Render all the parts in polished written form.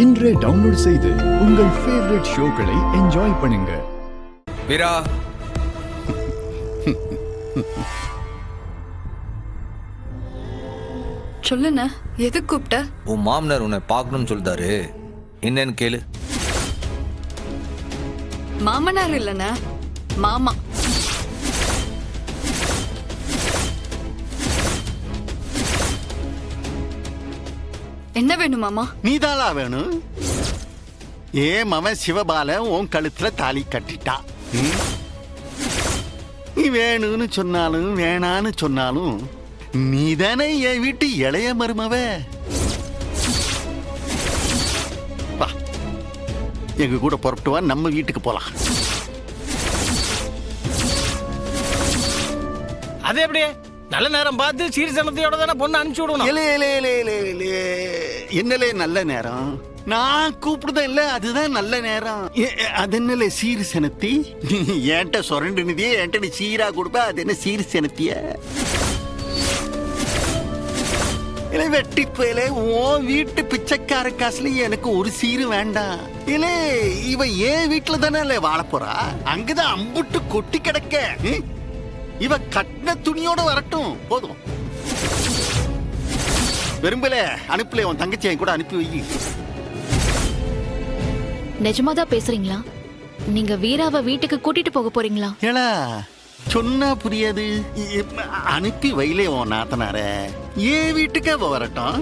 இன்றே டவுன்லோட் செய்து உங்கள் ஃபேவரட் ஷோக்களை என்ஜாய் பண்ணுங்க. வீரா, சொல்லுண்ண, எது கூப்பிட்ட? உன் மாமனார் உன்னை பார்க்கணும்னு சொல்லிட்டாரு, என்னன்னு கேளு. மாமனார் இல்லைண்ண, மாமா. என்ன வேணும் மாமா? நீதாளா வேணும்? மவன் சிவபாலன் உன் கழுத்துல தாலி கட்டிட்டா. நீ வேணும்னு சொன்னாலும் வேணான்னு சொன்னாலும் நீதானே என் வீட்டு இளைய மருமவ. வா, எங்க கூட புறப்பட்டு வா, நம்ம வீட்டுக்கு போலாம். அது எப்படி? நல்ல நேரம் பார்த்து சீர்சனத்தையோட தானே பொண்ணு அனுப்பிச்சு விடணும். என்னலே நல்ல நேரம்? நான் கூப்பிடுதேன் இல்ல, அதுதான் நல்ல நேரம். அது என்னல சீர் செனத்தி? என்கிட்ட சொரண்டு நிதியே என்கிட்ட நீ சீரா கொடுப்ப, அது என்ன சீர் செனத்திய? வெட்டி போயில உன் வீட்டு பிச்சைக்கார காசுல எனக்கு ஒரு சீரு வேண்டாம். இல்ல இவ ஏன் வீட்டுல தானே வாழ போறா, அங்கதான் அம்புட்டு கொட்டி கிடக்க. இவ கட்டின துணியோட வரட்டும், போதும். விரும்பல அனுப்பல, உன் தங்கச்சி என் கூட அனுப்பி வை. நிஜமாதான் பேசுறீங்களா? நீங்க வீராவை வீட்டுக்கு கூட்டிட்டு போக போறீங்களா? ஏலா சொன்னா புரியாது. அனுப்பி வைலே உன் நாத்தனார ஏன் வீட்டுக்கு அவ வரட்டும்.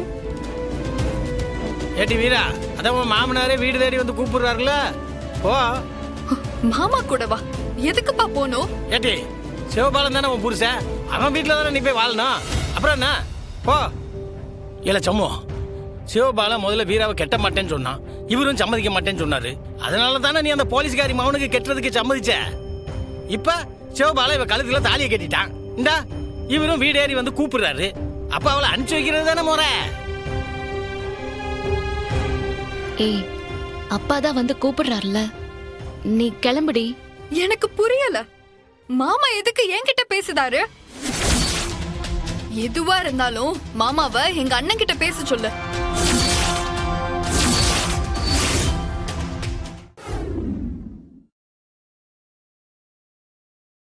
ஏட்டி வீரா, அதான் உன் மாமனாரே வீடு தேடி வந்து கூப்பிடுறாருல, போ. மாமா கூட வா. எதுக்குப்பா போகணும்? ஏட்டி, சிவபாலன் தானே உன் புருஷன், அவன் வீட்டுல தானே நீ போய் வாழணும். அப்புறம் என்ன, போ. இல்ல சம்மு, சிவபாலன் முதல்ல வீராவை கெட்ட மாட்டேன்னு சொன்னான், இவரும் சம்மதிக்க மாட்டேன்னு சொன்னாரு. அதனால தானே நீ அந்த போலீஸ்காரி மகனுக்கு கெட்டுறதுக்கு சம்மதிச்ச. இப்ப சிவபாலன் இவ கழுத்துல தாலியை கட்டிட்டான், இந்தா இவரும் வீடேறி வந்து கூப்பிடுறாரு. அப்ப அவளை அனுப்பிச்சு வைக்கிறது தானே முறை. ஏய், அப்பாதான் வந்து கூப்பிடுறாருல, நீ கிளம்புடி. எனக்கு புரியல. மாமா எதுக்கு என்கிட்ட பேசுதாரு? எதுவா இருந்தாலும் மாமாவை எங்க அண்ணன் கிட்ட பேச சொல்லு.